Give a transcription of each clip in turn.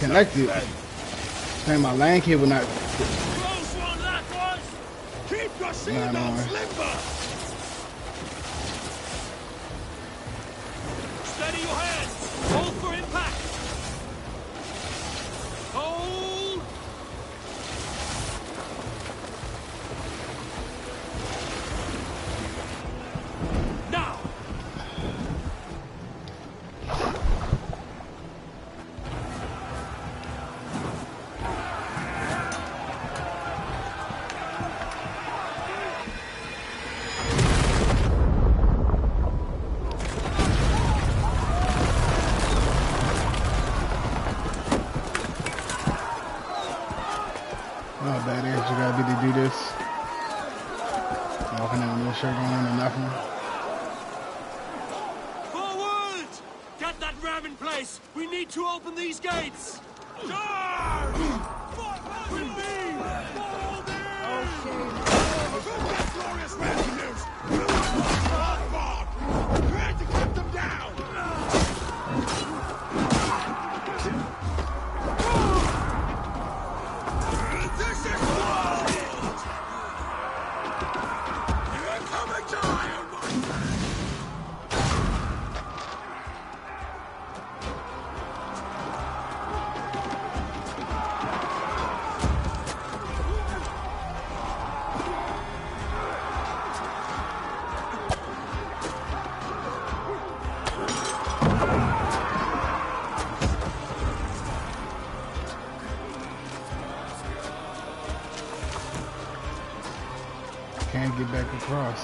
connected. Saying my LAN cable not. Close one, that was. Keep your shields limber. Steady your hands. Hold for impact. Hold. Now. Oh, badass, you gotta be to do this. Walking out with no shirt on or nothing. Forward! Get that ram in place. We need to open these gates. Charge! Fight with me! Hold it! That glorious revenues! We had to keep them down! This is wild! You're coming to Iron, my friend! Can't get back across.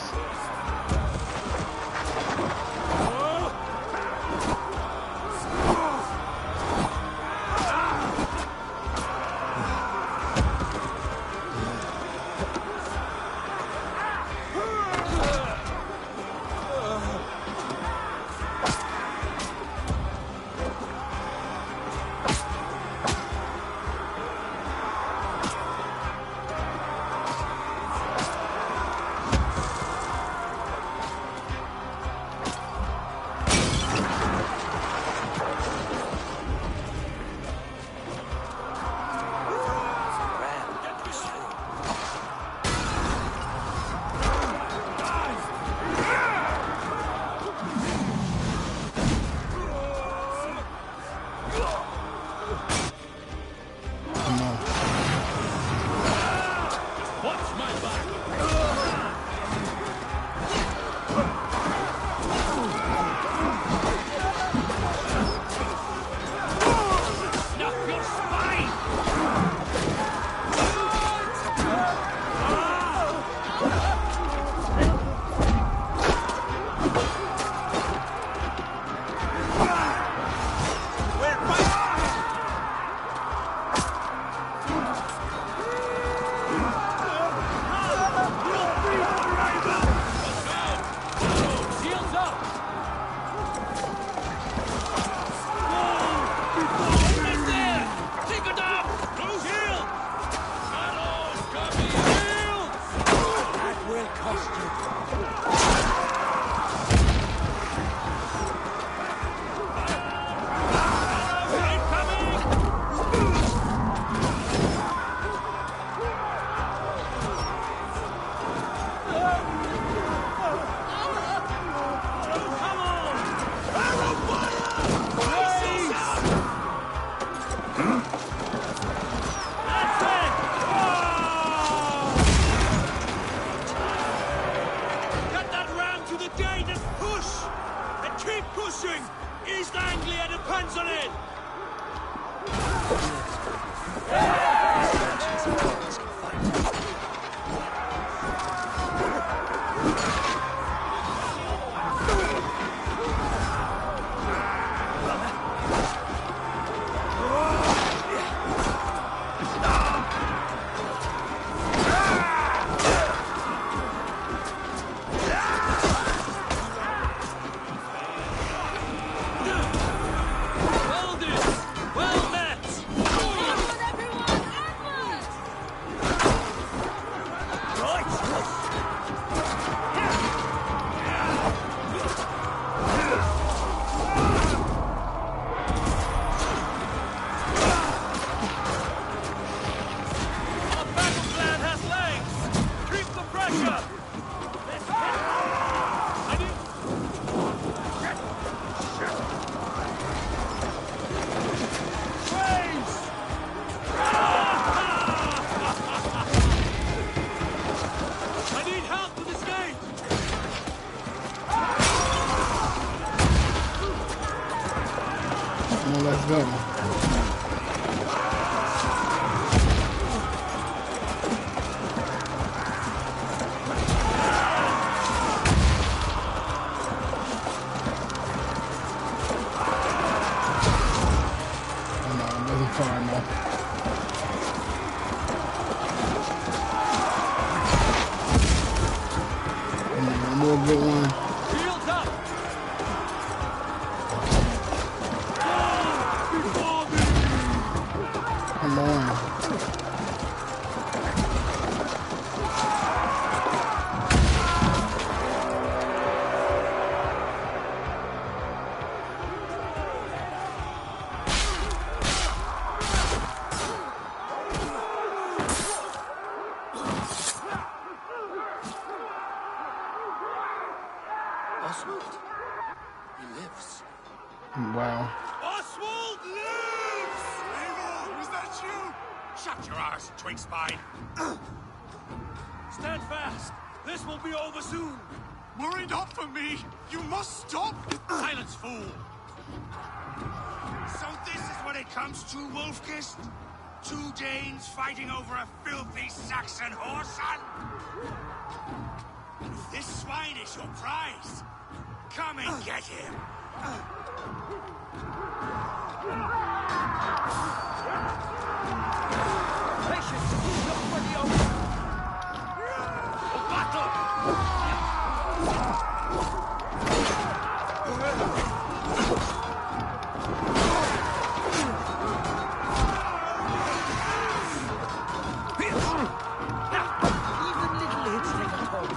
Well met! far enough. One more good one. Shields up! Come on. Oswald? He lives. Wow. Oswald lives! Eivor, was that you? Shut your arse, twig spine. Stand fast. This will be over soon. Worry not for me. You must stop. Silence, fool. So this is what it comes to, Wolfkist? Two Danes fighting over a filthy Saxon whoreson? And if this swine is your prize, come and get him. Patience! Look for the open! Battle! Even little hits take a toll.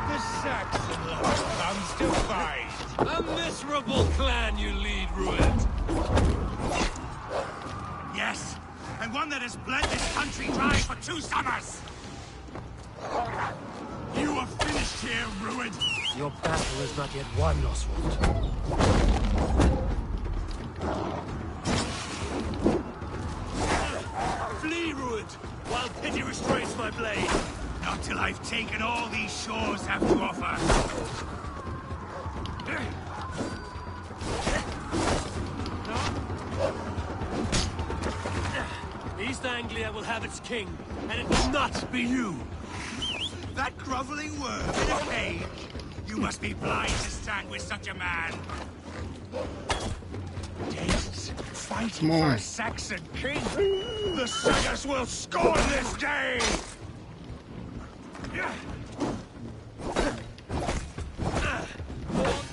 The Saxon lot comes to fight. A miserable clan you lead, Rued. Yes, and one that has bled this country dry for 2 summers. You are finished here, Rued. Your battle is not yet won, Oswald. Flee, Rued, while pity restrains my blade. Not till I've taken all these shores have to offer. East Anglia will have its king, and it will not be you. That groveling worm in a cage? You must be blind to stand with such a man. Danes fighting Come for on. a Saxon king. The Sagas will scorn this day!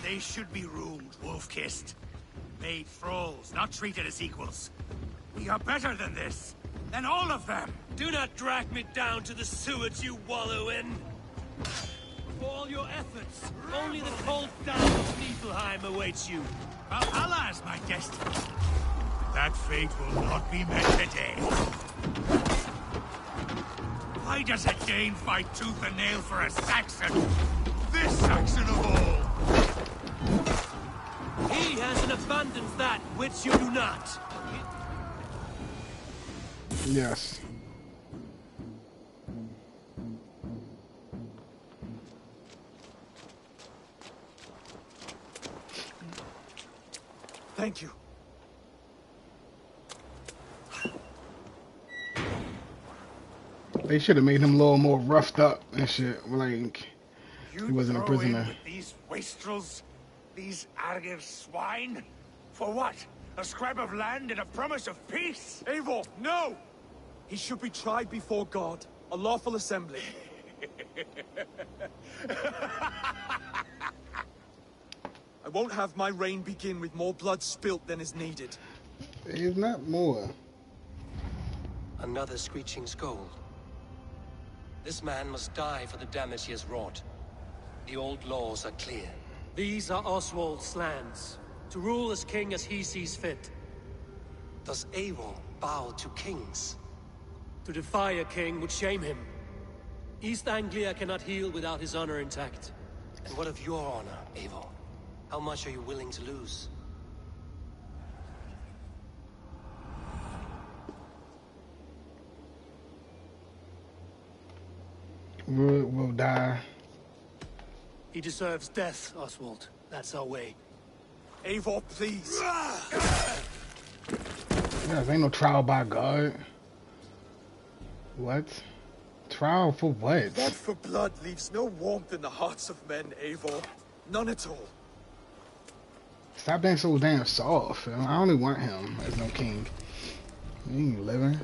They should be ruled, wolf-kissed. Made thralls, not treated as equals. We are better than this. Than all of them. Do not drag me down to the sewage you wallow in. For all your efforts, only the cold down of Niflheim awaits you. Valhalla is my destiny. That fate will not be met today. Why does a Dane fight tooth and nail for a Saxon? This Saxon of all! He has in abundance that which you do not. Yes. Thank you. They should have made him a little more roughed up and shit. Like, You he wasn't a throw in prisoner. with these wastrels? These Argir swine? For what? A scrap of land and a promise of peace? Eivor, no! He should be tried before God, a lawful assembly. I won't have my reign begin with more blood spilt than is needed. It's not more. Another screeching scold. This man must die for the damage he has wrought. The old laws are clear. These are Oswald's lands, to rule as king as he sees fit. Does Eivor bow to kings? To defy a king would shame him. East Anglia cannot heal without his honor intact. And what of your honor, Eivor? How much are you willing to lose? Will die. He deserves death, Oswald. That's our way. Eivor, please. Yeah, ain't no trial by God. What? Trial for what? Blood for blood leaves no warmth in the hearts of men, Eivor. None at all. Stop being so damn soft. I only want him as no king. He ain't living.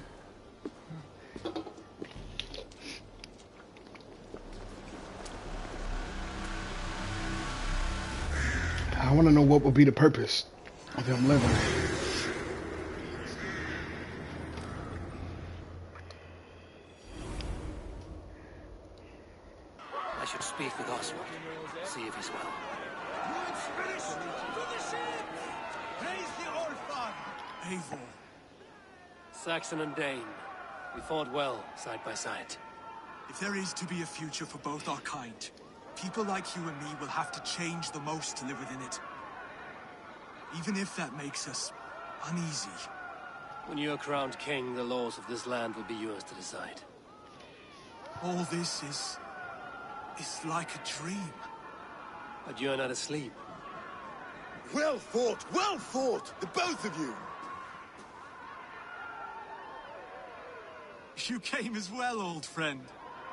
I want to know what would be the purpose of him living. I should speak with Oswald. See if he's well. It's finished! To the ship! Praise the Old Father! Eivor. Saxon and Dane, we fought well, side by side. If there is to be a future for both our kind, people like you and me will have to change the most to live within it. Even if that makes us uneasy. When you are crowned king, the laws of this land will be yours to decide. All this is like a dream. But you are not asleep. Well fought! Well fought! The both of you! You came as well, old friend.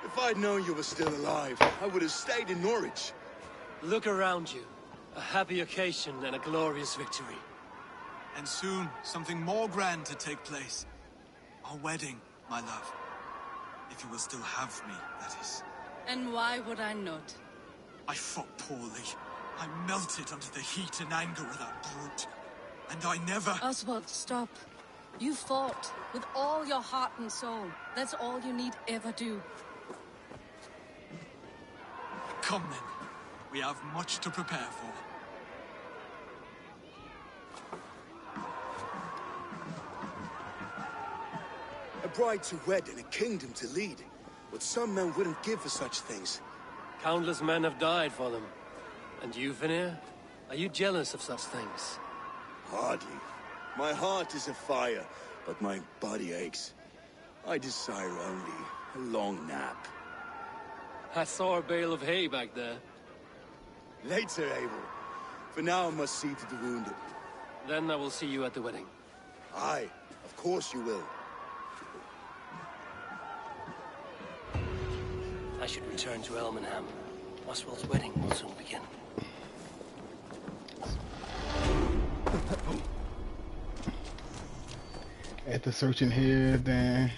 If I'd known you were still alive, I would have stayed in Norwich. Look around you. A happy occasion and a glorious victory. And soon, something more grand to take place. Our wedding, my love. If you will still have me, that is. And why would I not? I fought poorly. I melted under the heat and anger of that brute. And I never... Oswald, stop. You fought with all your heart and soul. That's all you need ever do. Come then. We have much to prepare for. A bride to wed and a kingdom to lead. What some men wouldn't give for such things. Countless men have died for them. And you, Vanir? Are you jealous of such things? Hardly. My heart is afire, but my body aches. I desire only a long nap. I saw a bale of hay back there. Later, Abel. For now, I must see to the wounded. Then I will see you at the wedding. Aye, of course you will. I should return to Elmenham. Oswald's wedding will soon begin. After searching here, then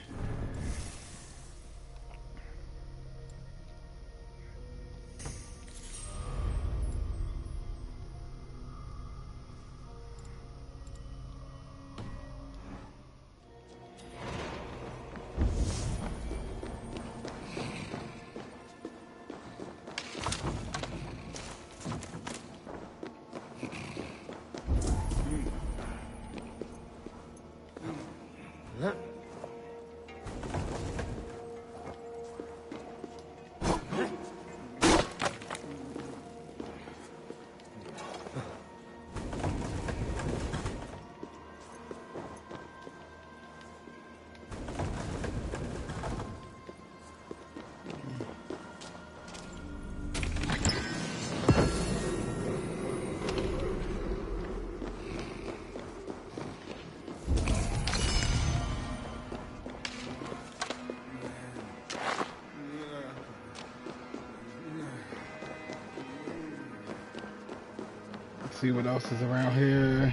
see what else is around here.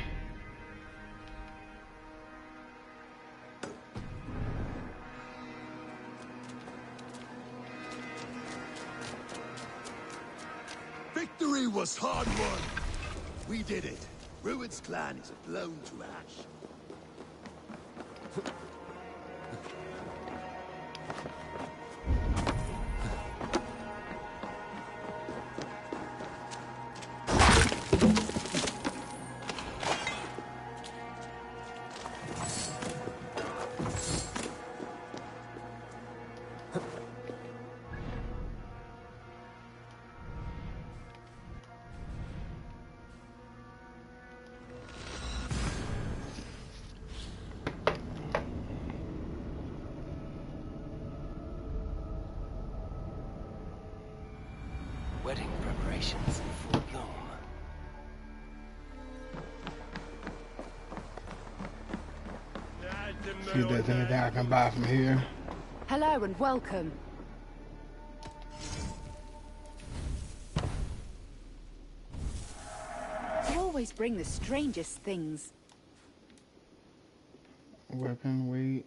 Victory was hard won. We did it. Rued's clan is blown to ash. preparations in full bloom. See if there's anything I can buy from here. Hello and welcome. You always bring the strangest things. Weapon, weight.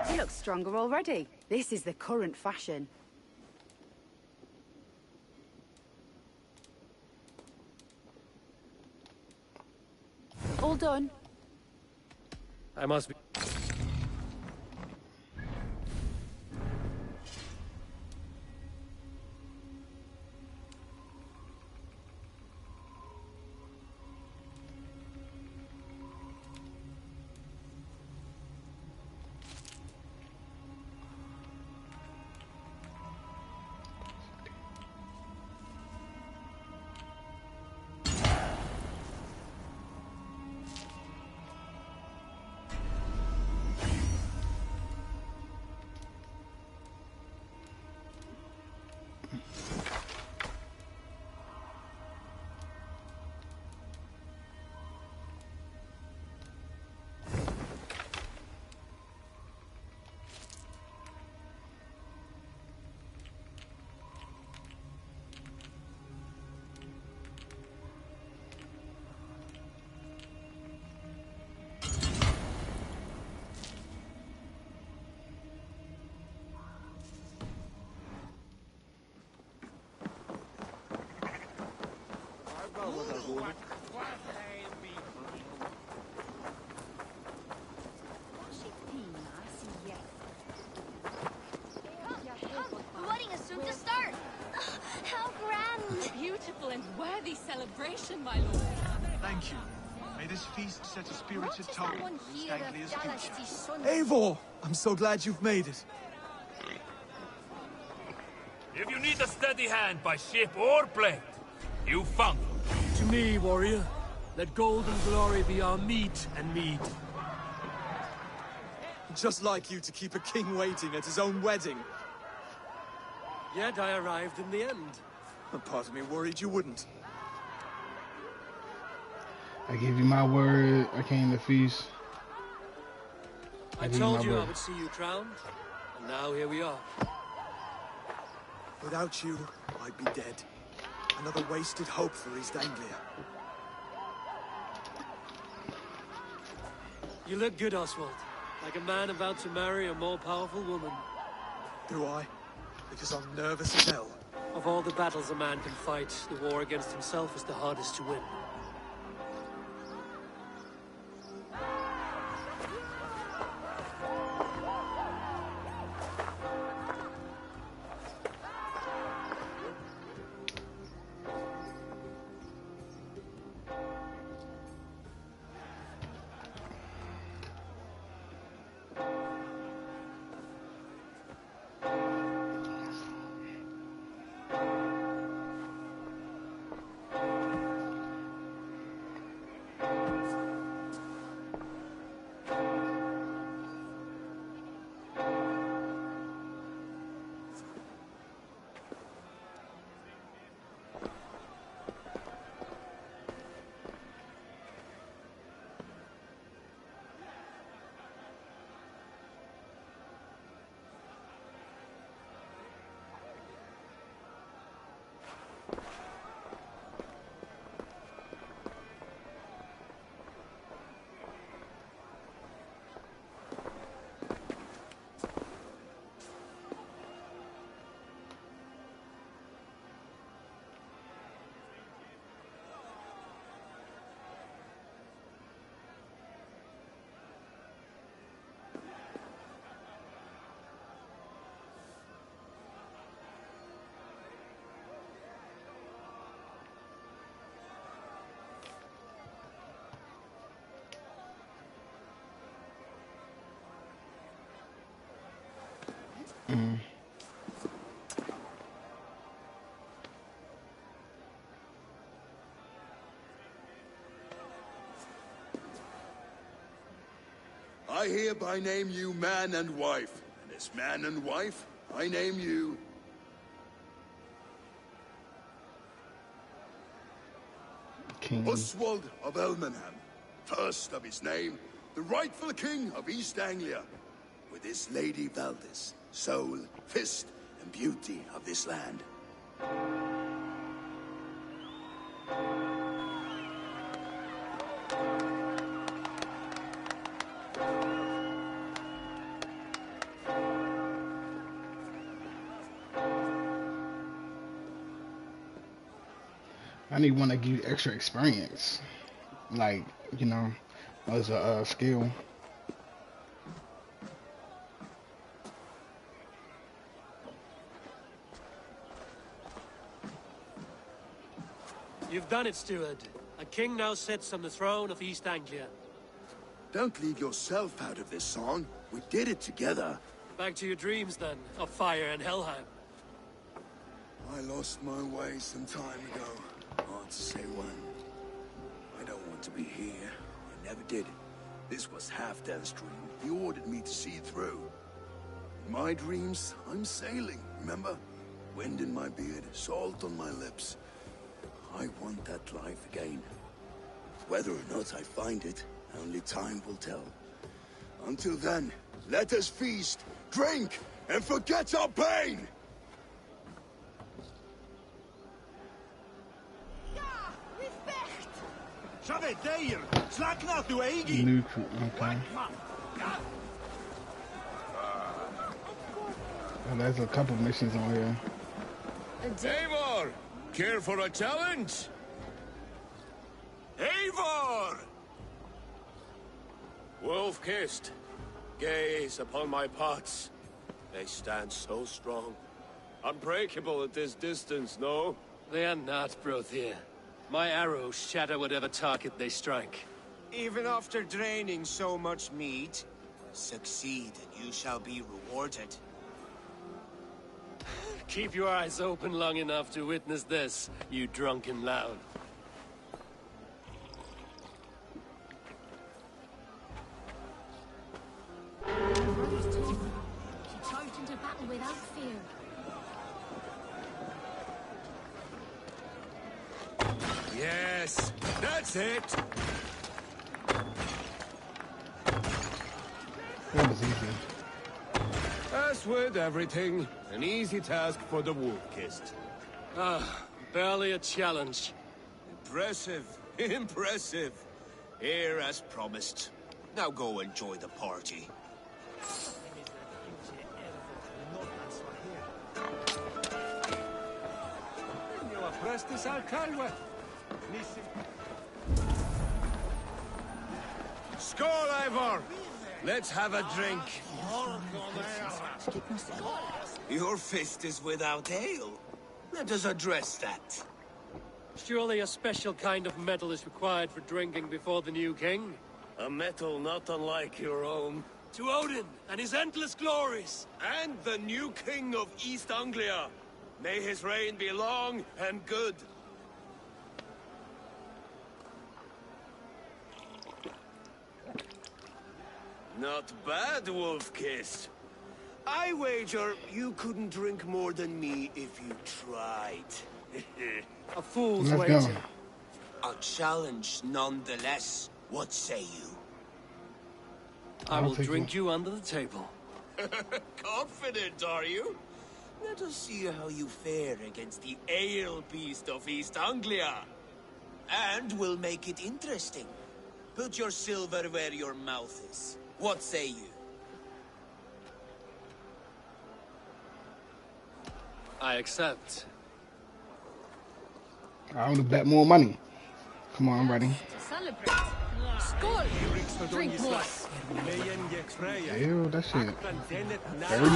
You look stronger already. This is the current fashion. All done. I must be... The wedding is soon to start. How grand! Beautiful and worthy celebration, my lord. Thank you. May this feast set a spirited tone Everyone for here Stangley's of future. Dalasty's son. Eivor! I'm so glad you've made it. If you need a steady hand by ship or plane, you found them. To me, warrior, let gold and glory be our meat and mead. Just like you to keep a king waiting at his own wedding. Yet I arrived in the end. A part of me worried you wouldn't. I give you my word, I came to feast. I give told my you I word. would see you crowned, and now here we are. Without you, I'd be dead. Another wasted hope for East Anglia. You look good, Oswald. Like a man about to marry a more powerful woman. Do I? Because I'm nervous as hell. Of all the battles a man can fight, the war against himself is the hardest to win. I hereby name you man and wife. And as man and wife, I name you... King. Oswald of Elmenham, first of his name, the rightful king of East Anglia, with his lady Valdis, soul, fist, and beauty of this land. I need one to give you extra experience, like, you know, as a skill. You've done it, steward. A king now sits on the throne of East Anglia. Don't leave yourself out of this song. We did it together. Back to your dreams, then, of fire and Helheim. I lost my way some time ago. Hard to say when. I don't want to be here. I never did. This was Halfdan's dream. He ordered me to see through. In my dreams, I'm sailing, remember? Wind in my beard, salt on my lips. I want that life again. Whether or not I find it, only time will tell. Until then, let us feast, drink, and forget our pain! New crew, okay. Oh, there's a couple missions on here. Eivor! Care for a challenge? Eivor! Wolf-kissed, gaze upon my pots. They stand so strong. Unbreakable at this distance, no? They are not, Brothir. My arrows shatter whatever target they strike. Even after draining so much meat, succeed and you shall be rewarded. Keep your eyes open long enough to witness this, you drunken loud. She charged into battle without fear. Yes, that's it! That was easy. As with everything, an easy task for the wolf-kissed. Ah, barely a challenge. Impressive, impressive. Here as promised. Now go enjoy the party. Skål, Eivor! Let's have a drink. Your fist is without ale. Let us address that. Surely a special kind of metal is required for drinking before the new king? A metal not unlike your own. To Odin and his endless glories! And the new king of East Anglia. May his reign be long and good. Not bad, Wolf-kissed. I wager you couldn't drink more than me if you tried. A fool's Let's waiting. go. A challenge nonetheless. What say you? I will take drink you under the table. Confident, are you? Let us see how you fare against the ale beast of East Anglia. And we'll make it interesting. Put your silver where your mouth is. What say you? I accept. I want to bet more money. Come on, I'm ready. Celebrate. Skål! Drink more. Ew, that shit. 30.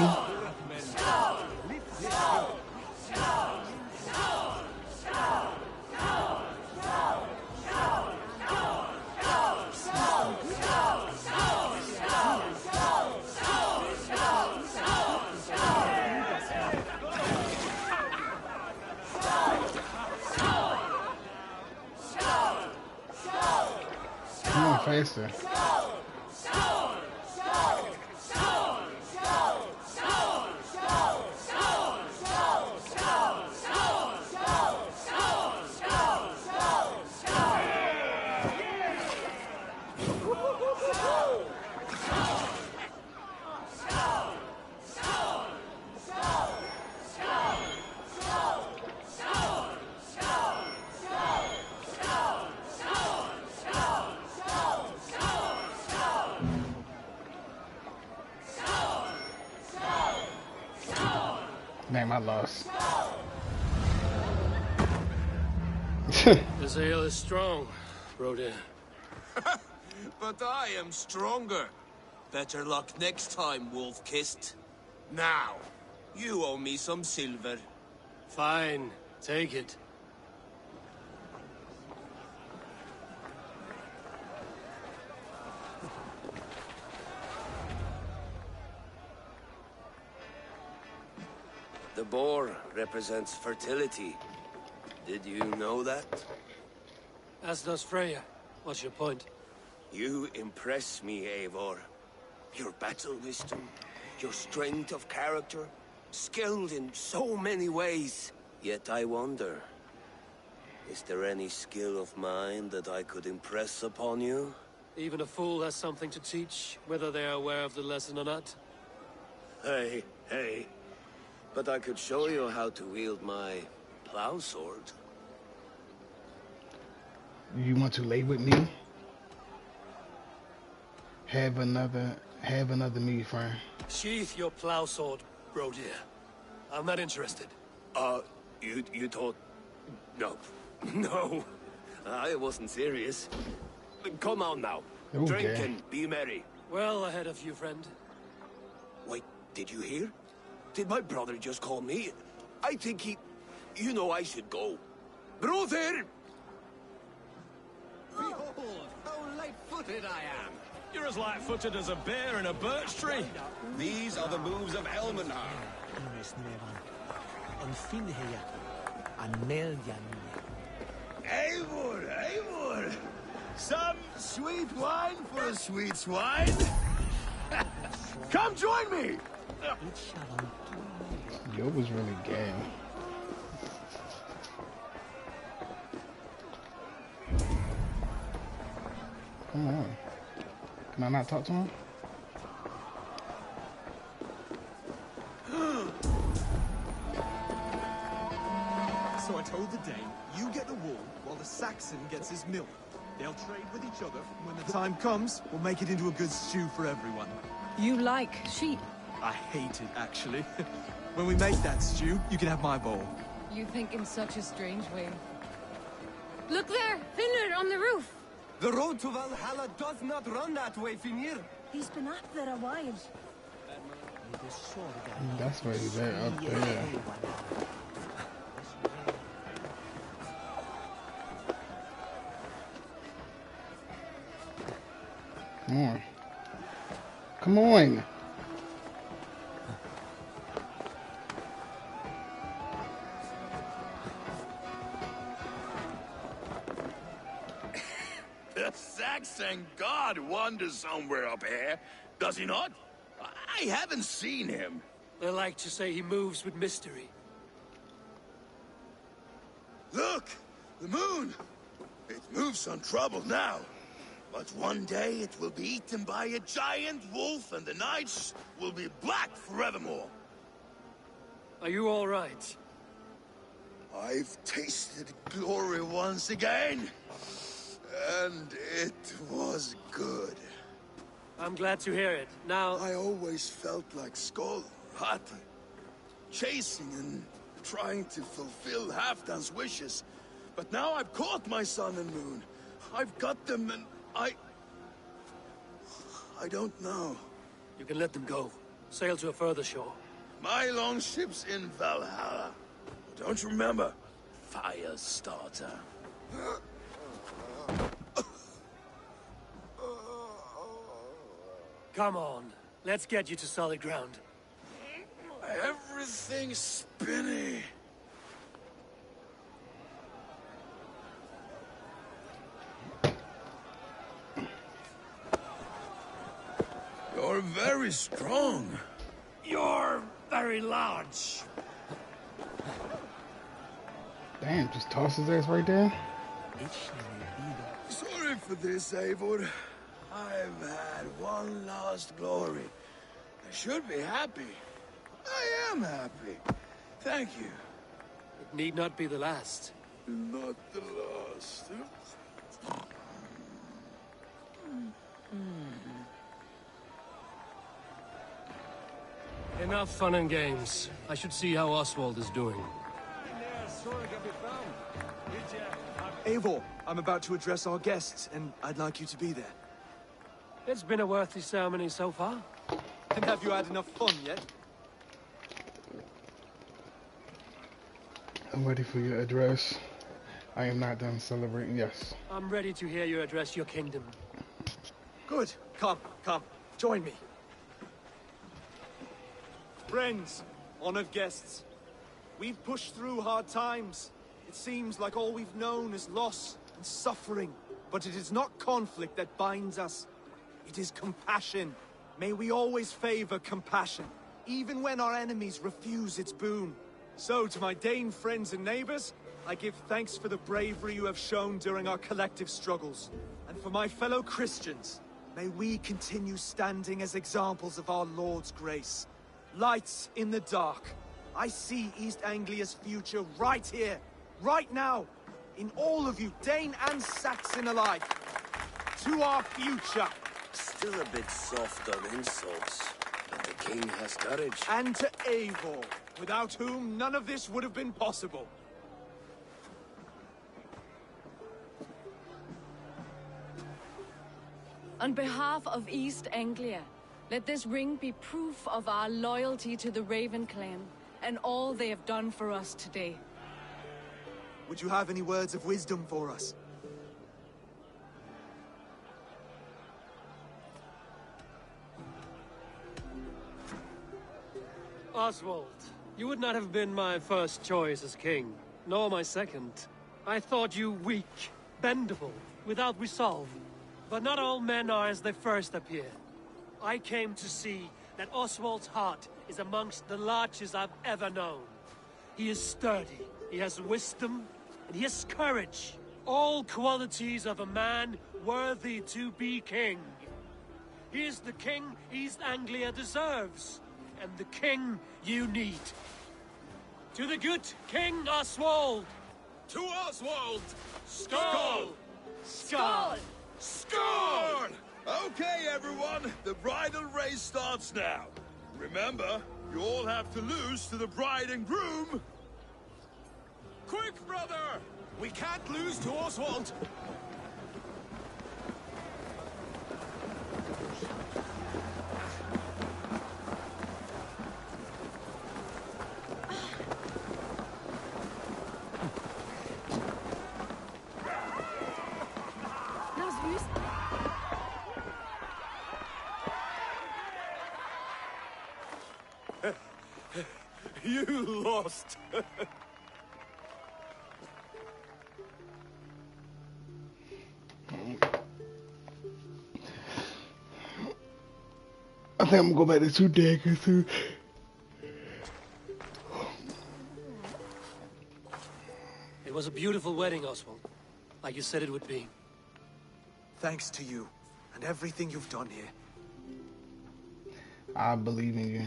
Come on, faster. Damn, I lost. This ale is strong, Rodin. But I am stronger. Better luck next time, Wolf-Kissed. Now, you owe me some silver. Fine, take it. The boar represents fertility. Did you know that? As does Freya. What's your point? You impress me, Eivor. Your battle wisdom, your strength of character, skilled in so many ways. Yet I wonder, is there any skill of mine that I could impress upon you? Even a fool has something to teach, whether they are aware of the lesson or not. Hey. But I could show you how to wield my plow sword. You want to lay with me? Have another me, friend. Sheath your plow sword, bro dear. I'm not interested. You thought... No, I wasn't serious. Come on now. Okay. Drink and be merry. Well ahead of you, friend. Wait, did you hear? Did my brother just call me? I think he... You know I should go. Brother! Behold, how light-footed I am. You're as light-footed as a bear in a birch tree. These are the moves of Elmenhar. Eivor! Some sweet wine for a sweet swine? Come join me! Yo was really gay. Come on. Can I not talk to him? So I told the Dane, you get the wool while the Saxon gets his milk. They'll trade with each other. When the time comes, we'll make it into a good stew for everyone. You like sheep? I hate it, actually. When we make that stew, you can have my bowl. You think in such a strange way. Look there! Finner on the roof! The road to Valhalla does not run that way, Finir. He's been up there a while. That's where he's at, up there. Come on. Come on! The Saxon god wanders somewhere up here, does he not? I haven't seen him. They like to say he moves with mystery. Look! The moon! It moves untroubled now. But one day it will be eaten by a giant wolf and the nights will be black forevermore. Are you all right? I've tasted glory once again. And it was good. I'm glad to hear it. Now... I always felt like Skoll, Hati, chasing and trying to fulfill Halfdan's wishes. But now I've caught my sun and moon. I've got them and I don't know. You can let them go. Sail to a further shore. My longship's in Valhalla. Don't you remember? Firestarter. Come on. Let's get you to solid ground. Everything's spinny. You're very strong. You're very large. Damn, just toss his ass right there. Sorry for this, Eivor. I've had one last glory. I should be happy. I am happy. Thank you. It need not be the last. Not the last. Enough fun and games. I should see how Oswald is doing. Eivor, I'm about to address our guests, and I'd like you to be there. It's been a worthy ceremony so far. And have you had enough fun yet? I'm ready for your address. I am not done celebrating. Yes. I'm ready to hear you address your kingdom. Good. Come, join me. Friends, honored guests, we've pushed through hard times. It seems like all we've known is loss and suffering. But it is not conflict that binds us. It is compassion. May we always favor compassion, even when our enemies refuse its boon. So, to my Dane friends and neighbors, I give thanks for the bravery you have shown during our collective struggles. And for my fellow Christians, may we continue standing as examples of our Lord's grace. Lights in the dark. I see East Anglia's future right here, right now, in all of you, Dane and Saxon alike. To our future. Still a bit soft on insults, but the king has courage. And to Eivor, without whom none of this would have been possible. On behalf of East Anglia, let this ring be proof of our loyalty to the Raven clan and all they have done for us today. Would you have any words of wisdom for us? Oswald, you would not have been my first choice as king, nor my second. I thought you weak, bendable, without resolve. But not all men are as they first appear. I came to see that Oswald's heart is amongst the largest I've ever known. He is sturdy, he has wisdom, and he has courage. All qualities of a man worthy to be king. He is the king East Anglia deserves, and the king you need. To the good King Oswald! To Oswald! Skull! Skull! Scorn! Okay, everyone, the bridal race starts now. Remember, you all have to lose to the bride and groom. Quick, brother! We can't lose to Oswald! You lost. I think I'm gonna go back to 2 daggers too. It was a beautiful wedding, Oswald. Like you said it would be. Thanks to you, and everything you've done here. I believe in you.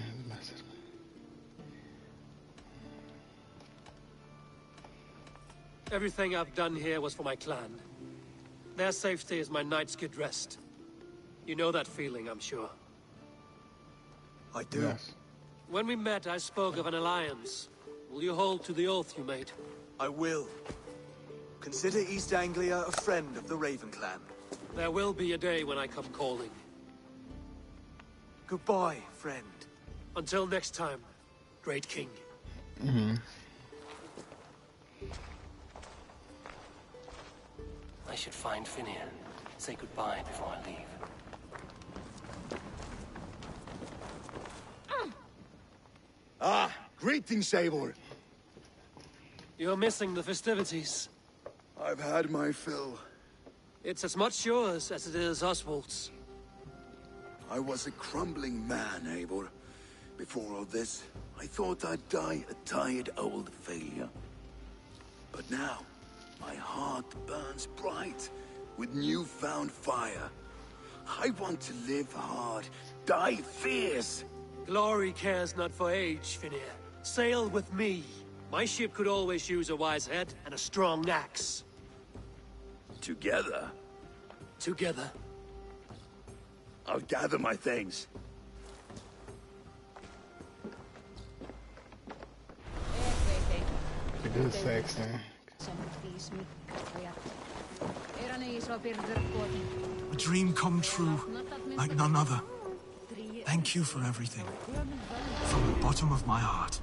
Everything I've done here was for my clan. Their safety is my night's good rest. You know that feeling, I'm sure. I do. Yes. When we met, I spoke of an alliance. Will you hold to the oath you made? I will. Consider East Anglia a friend of the Raven clan. There will be a day when I come calling. Goodbye, friend. Until next time, great king. I should find Finir. Say goodbye before I leave. Ah, greetings, Eivor. You're missing the festivities. I've had my fill. It's as much yours as it is Oswald's. I was a crumbling man, Eivor. Before all this, I thought I'd die a tired old failure. But now, my heart burns bright with newfound fire. I want to live hard, die fierce. Glory cares not for age, Finir. Sail with me. My ship could always use a wise head and a strong axe. Together, Together. I'll gather my things. The good sexton. A dream come true, like none other. Thank you for everything. From the bottom of my heart.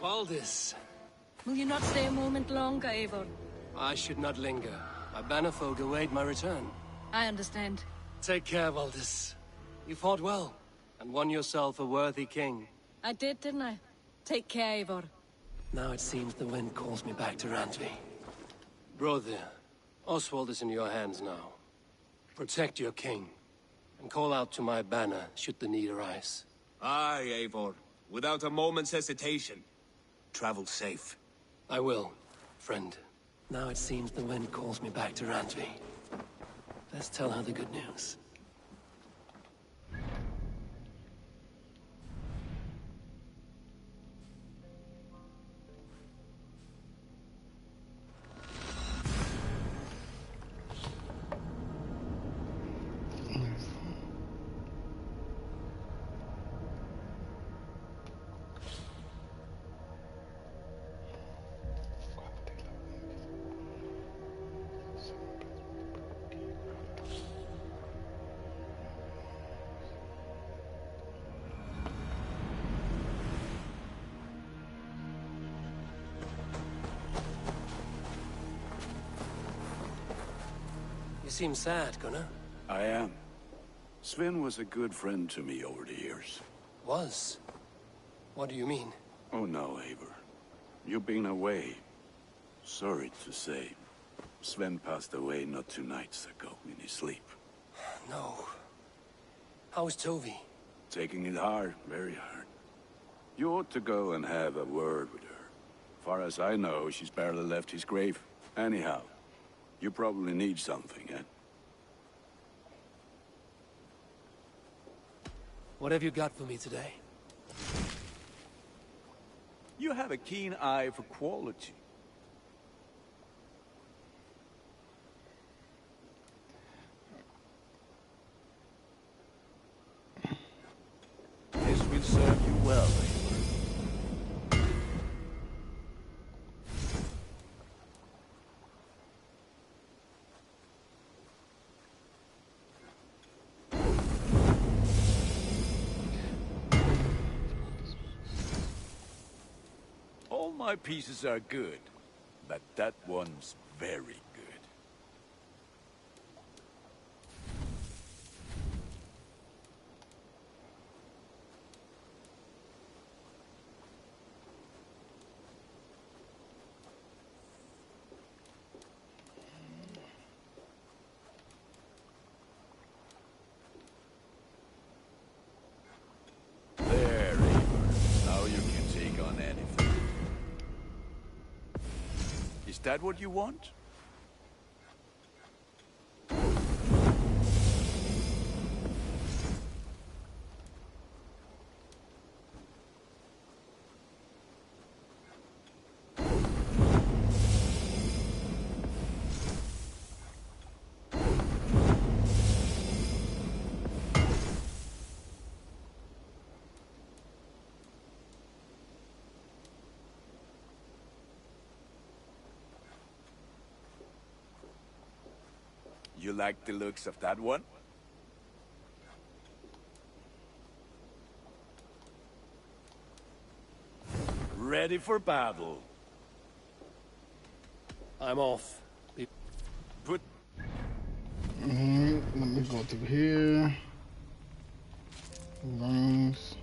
Valdis, Will you not stay a moment longer, Eivor? I should not linger. My banner folk await my return. I understand. Take care, Valdis. You fought well, and won yourself a worthy king. I did, didn't I? Take care, Eivor. Now it seems the wind calls me back to Randvi. Brother, Oswald is in your hands now. Protect your king, and call out to my banner should the need arise. Aye, Eivor. Without a moment's hesitation. Travel safe. I will, friend. Now it seems the wind calls me back to Randvi. Let's tell her the good news. You seem sad, Gunnar. I am. Sven was a good friend to me over the years. Was? What do you mean? Oh no, Eivor. You've been away. Sorry to say. Sven passed away not 2 nights ago in his sleep. No. How is Tovi? Taking it hard, very hard. You ought to go and have a word with her. Far as I know, she's barely left his grave. Anyhow, you probably need something, eh? What have you got for me today? You have a keen eye for quality. This will serve you well, Eivor. All my pieces are good, but that one's very good. There, Eivor. Now you can take on anything. Is that what you want? You like the looks of that one? Ready for battle. I'm off. Put Let me go through here. Rooms.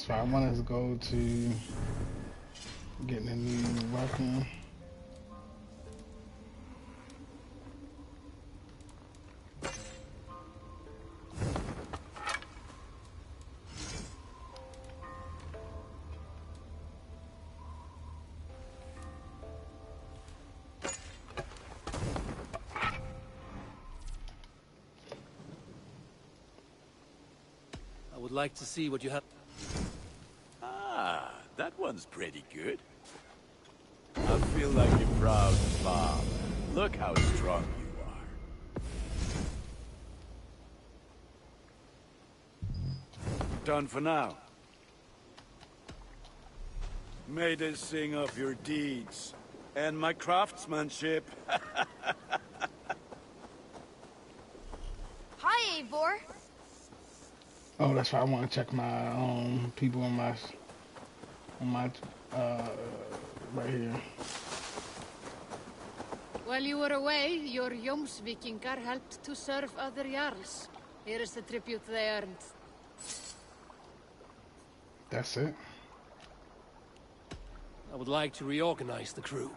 That's why I want us to go to getting a new weapon. I would like to see what you have. Ah, that one's pretty good. I feel like a proud father. Look how strong you are. Done for now. May they sing of your deeds and my craftsmanship. Hi, Eivor. Oh, that's why I want to check my people on my right here. While you were away, your Jomsvikingar helped to serve other Jarls. Here is the tribute they earned. That's it. I would like to reorganize the crew.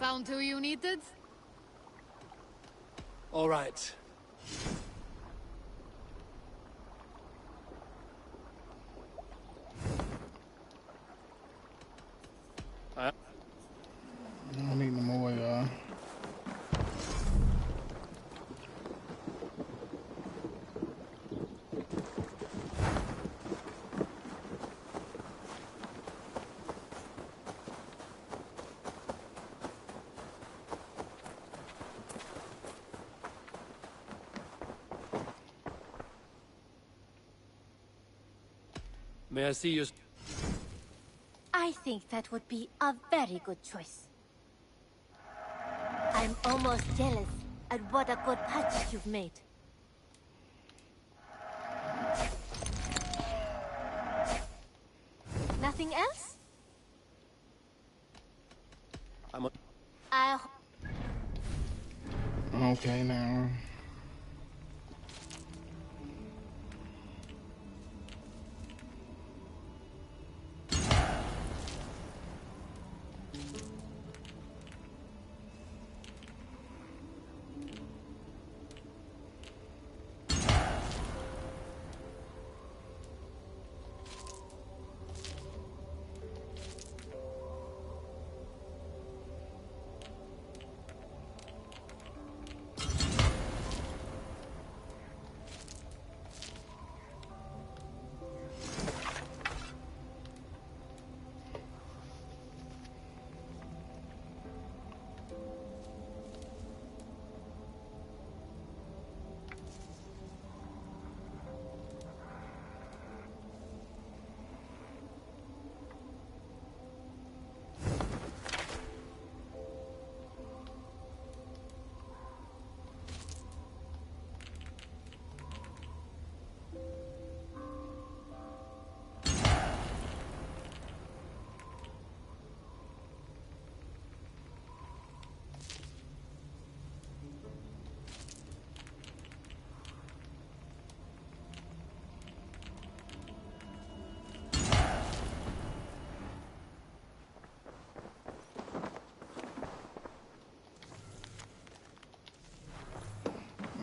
Found who you needed? All right. I don't need no more, y'all. May I see you? I think that would be a very good choice. I'm almost jealous at what a good patch you've made. Nothing else? Okay, now.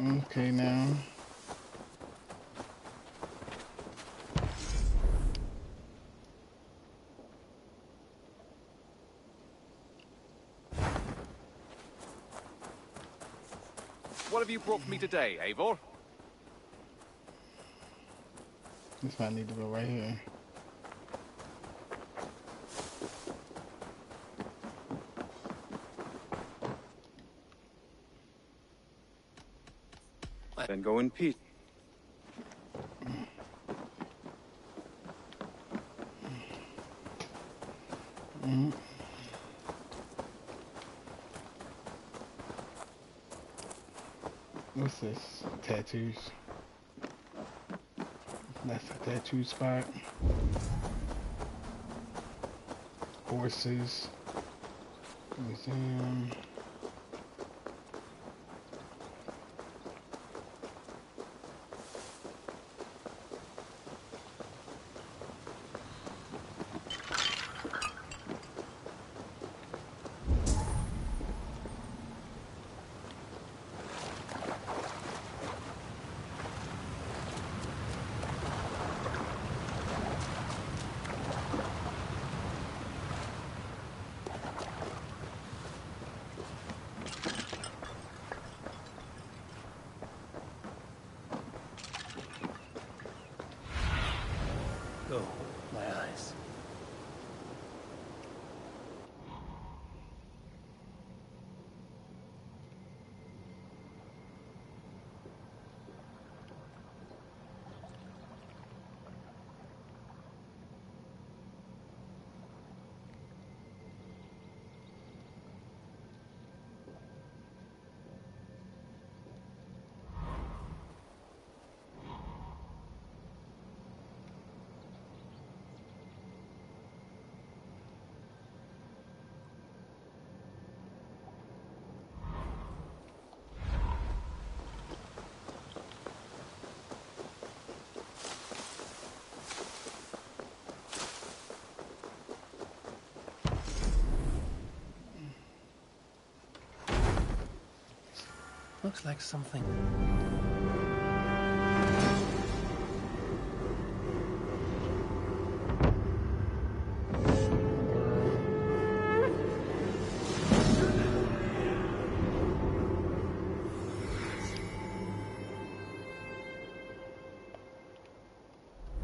Okay, now. What have you brought for me today, Eivor? This might need to go right here. Then go in peace. What's this? Tattoos. That's a tattoo spot. Horses. Museum. Oh, my eyes. Looks like something.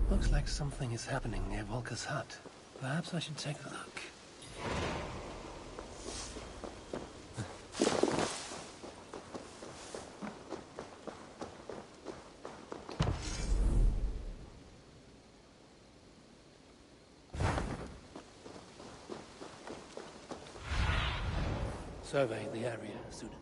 Looks like something is happening near Volker's hut. Perhaps I should take a look. Survey the area, student.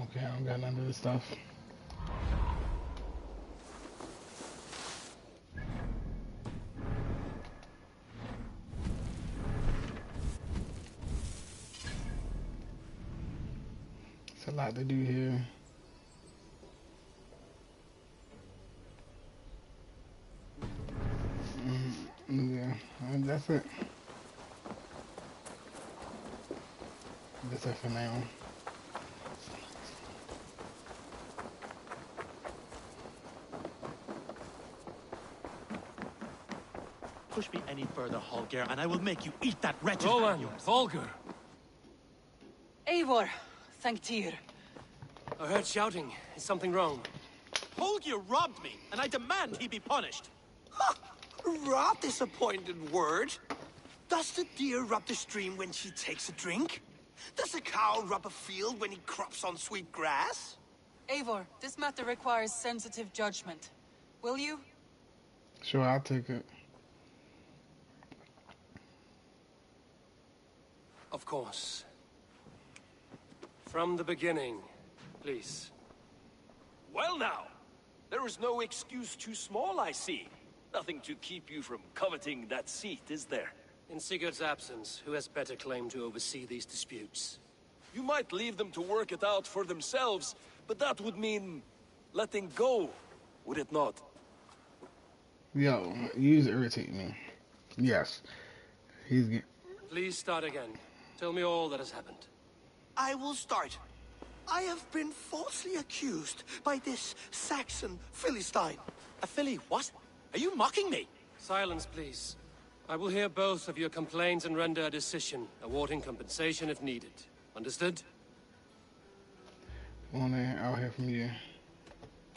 Okay, I don't got none of this stuff. It's a lot to do here. Yeah, and that's it. That's it for now. Push me any further, Holger, and I will make you eat that wretched Roland, yours. Volker! Eivor, thank Tyr. I heard shouting. Is something wrong? Holger robbed me, and I demand he be punished. Rot is a pointed word. Does the deer rub the stream when she takes a drink? Does a cow rub a field when he crops on sweet grass? Eivor, this matter requires sensitive judgment. Will you? Sure, I'll take it. Of course. From the beginning, please. Well now, there is no excuse too small, I see. Nothing to keep you from coveting that seat, is there? In Sigurd's absence, who has better claim to oversee these disputes? You might leave them to work it out for themselves, but that would mean letting go, would it not? Yo, you irritate me. Yes. He's Please start again. Tell me all that has happened. I will start. I have been falsely accused by this Saxon Philistine. A filly what? Are you mocking me? Silence, please. I will hear both of your complaints and render a decision, awarding compensation if needed. Understood? I'll hear from you.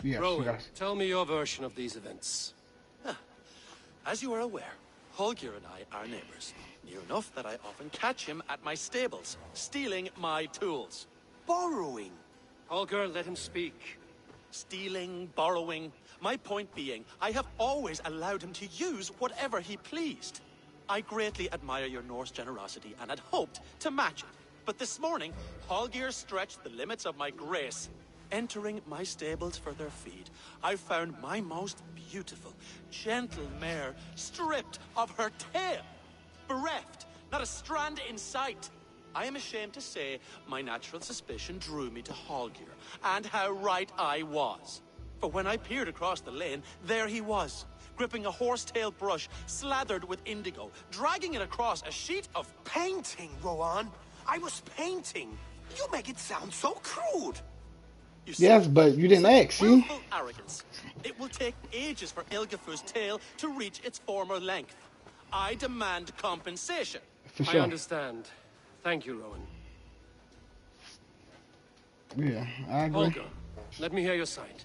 Yes, Rowan, yes. tell me your version of these events. As you are aware, Holger and I are neighbors. Near enough that I often catch him at my stables, stealing my tools. Borrowing. Holger, let him speak. Stealing, borrowing. My point being, I have always allowed him to use whatever he pleased. I greatly admire your Norse generosity and had hoped to match it. But this morning, Holger stretched the limits of my grace. Entering my stables for their feed, I found my most beautiful, gentle mare stripped of her tail. Bereft, not a strand in sight. I am ashamed to say my natural suspicion drew me to Holger, and how right I was. For when I peered across the lane, there he was, gripping a horsetail brush slathered with indigo, dragging it across a sheet of Painting, Rowan. I was painting. You make it sound so crude. Yes, but you didn't ask, see? Willful arrogance. It will take ages for Ilgafur's tail to reach its former length. I demand compensation. For I sure. understand. Thank you, Rowan. Yeah, I agree. Holger, let me hear your side.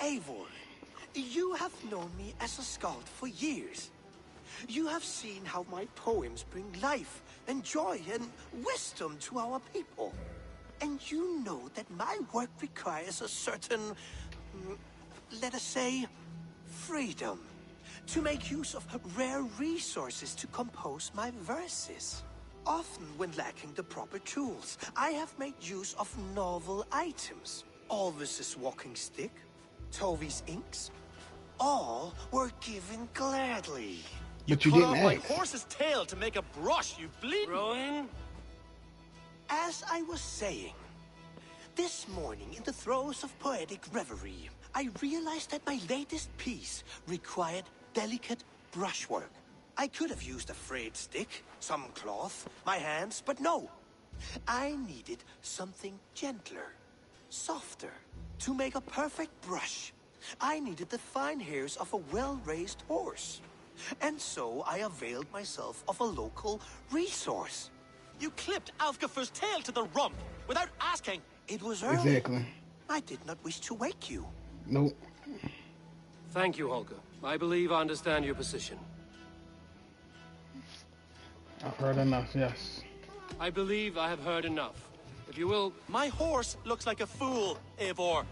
Eivor, you have known me as a skald for years. You have seen how my poems bring life and joy and wisdom to our people. And you know that my work requires a certain, let us say, freedom. To make use of rare resources to compose my verses. Often when lacking the proper tools, I have made use of novel items. Alvis's walking stick, Tovi's inks, all were given gladly. But you Cut didn't off my ask. horse's tail to make a brush, you bleed. Rowan? As I was saying, this morning in the throes of poetic reverie, I realized that my latest piece required delicate brushwork. I could have used a frayed stick, some cloth, my hands, but no. I needed something gentler, softer. To make a perfect brush, I needed the fine hairs of a well-raised horse. And so I availed myself of a local resource. You clipped Alfgafur's tail to the rump without asking. It was early. Exactly. I did not wish to wake you. Nope. Thank you, Holger. I believe I understand your position. I've heard enough, yes. I believe I have heard enough. If you will... My horse looks like a fool, Eivor.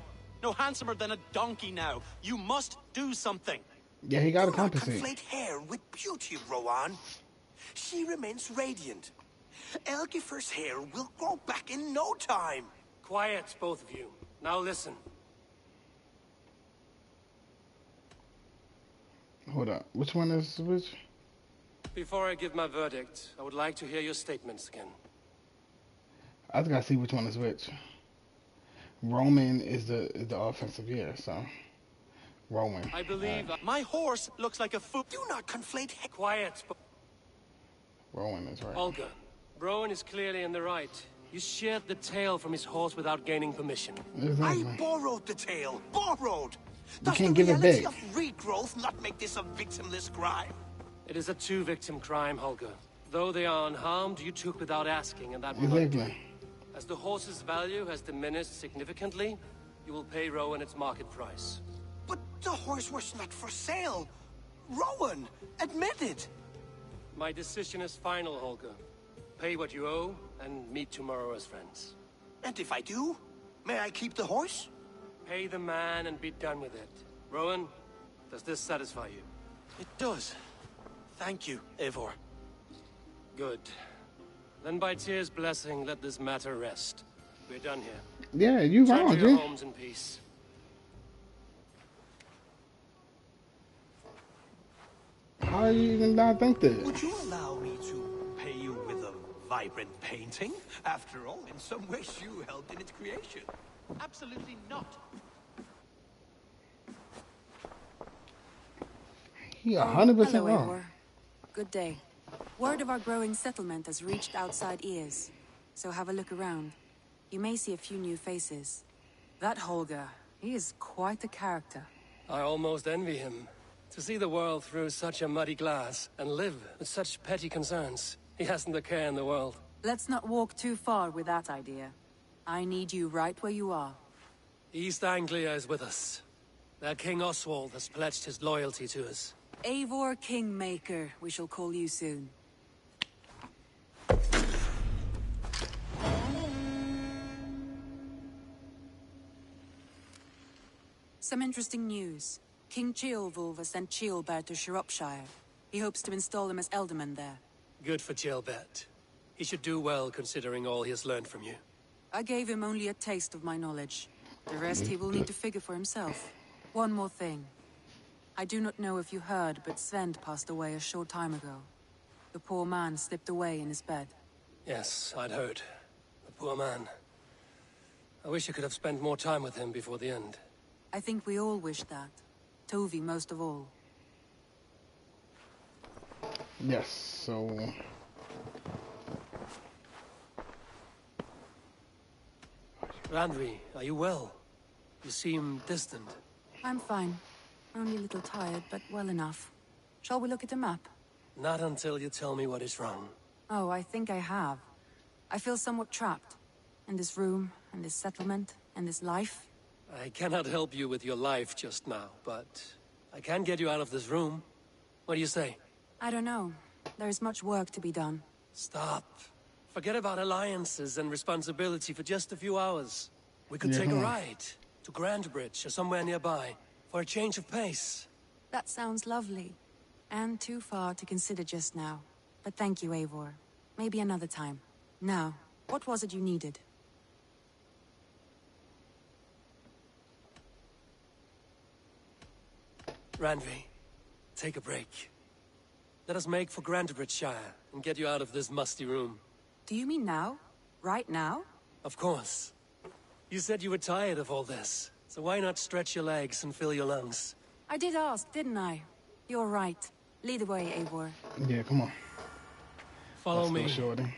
No handsomer than a donkey now. You must do something. Yeah, he gotta Do not compensate. conflate hair with beauty, Rowan. She remains radiant. Elgifur's hair will grow back in no time. Quiet, both of you. Now listen. Hold up. Which one is which? Before I give my verdict, I would like to hear your statements again. I just gotta see which one is which. Roman is the offensive, yeah, so Roman. I believe... My horse looks like a fool. Do not conflate hair. Quiet. Rowan is right. Holger, Rowan is clearly in the right. You sheared the tail from his horse without gaining permission. Exactly. I borrowed the tail. Borrowed. You Does can't the give it reality back. of regrowth not make this a victimless crime? It is a two-victim crime, Holger. Though they are unharmed, you took without asking, and that will not do. Exactly. As the horse's value has diminished significantly, you will pay Rowan its market price. But the horse was not for sale. Rowan, admit it. My decision is final, Holger. Pay what you owe, and meet tomorrow as friends. And if I do, may I keep the horse? Pay the man and be done with it. Rowan, does this satisfy you? It does. Thank you, Eivor. Good. Then by Tyr's blessing, let this matter rest. We're done here. Yeah, you Return wrong, to your dude. homes in peace. How you even not think that? Would you allow me to pay you with a vibrant painting? After all, in some ways you helped in its creation. Absolutely not. He 100% Hello, wrong. Eivor. Good day. Word of our growing settlement has reached outside ears, so have a look around. You may see a few new faces. That Holger, he is quite a character. I almost envy him. To see the world through such a muddy glass, and live with such petty concerns. He hasn't a care in the world. Let's not walk too far with that idea. I need you right where you are. East Anglia is with us. That King Oswald has pledged his loyalty to us. Eivor Kingmaker, we shall call you soon. Some interesting news. King Ceolwulf has sent Ceolbert to Shropshire. He hopes to install him as Elderman there. Good for Ceolbert. He should do well considering all he has learned from you. I gave him only a taste of my knowledge. The rest he will need to figure for himself. One more thing. I do not know if you heard, but Sven passed away a short time ago. The poor man slipped away in his bed. Yes, I'd heard. The poor man. I wish I could have spent more time with him before the end. I think we all wish that. Tovi most of all. Yes, so... Randvi, are you well? You seem distant. I'm fine. Only a little tired, but well enough. Shall we look at the map? Not until you tell me what is wrong. Oh, I think I have. I feel somewhat trapped. In this room, and this settlement, and this life. I cannot help you with your life just now, but I can get you out of this room. What do you say? I don't know. There is much work to be done. Stop. Forget about alliances and responsibility for just a few hours. We could take a ride to Grandbridge or somewhere nearby for a change of pace. That sounds lovely. And too far to consider just now. But thank you, Eivor. Maybe another time. Now, what was it you needed? Randvi, take a break. Let us make for Grandbridgeshire and get you out of this musty room. Do you mean now? Right now? Of course. You said you were tired of all this, so why not stretch your legs and fill your lungs? I did ask, didn't I? You're right. Lead the way, Eivor. Yeah, come on. Follow me. Let's go, shorty.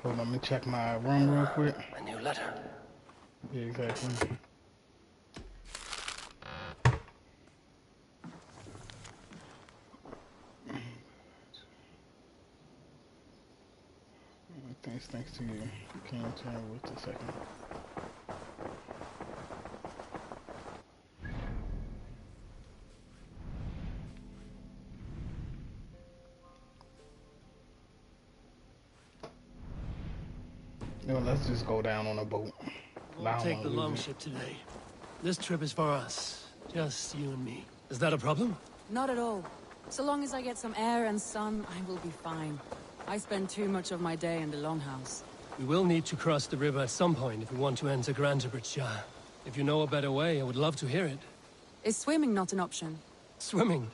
Hold on, let me check my room real quick. A new letter. Yeah, exactly. Thanks to you. You came to me with the second. No, let's just go down on a boat. We'll take the longship today. This trip is for us. Just you and me. Is that a problem? Not at all. So long as I get some air and sun, I will be fine. I spend too much of my day in the longhouse. We will need to cross the river at some point if we want to enter Grandbridgeshire. If you know a better way, I would love to hear it. Is swimming not an option? Swimming?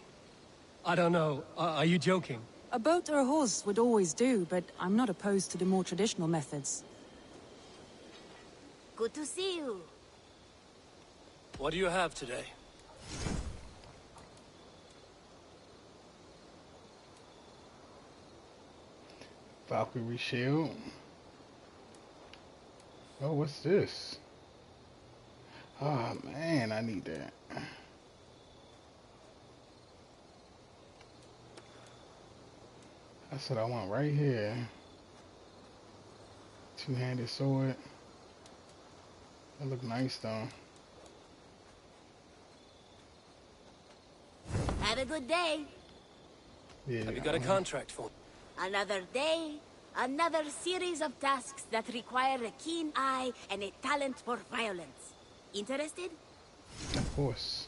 I don't know. Are you joking? A boat or a horse would always do, but I'm not opposed to the more traditional methods. Good to see you. What do you have today? Valkyrie shield. Oh, what's this? Oh man, I need that. That's what I want right here. Two-handed sword. That look nice though. Have a good day. Yeah. Have you got a contract for me? Another day, another series of tasks that require a keen eye and a talent for violence. Interested? Of course.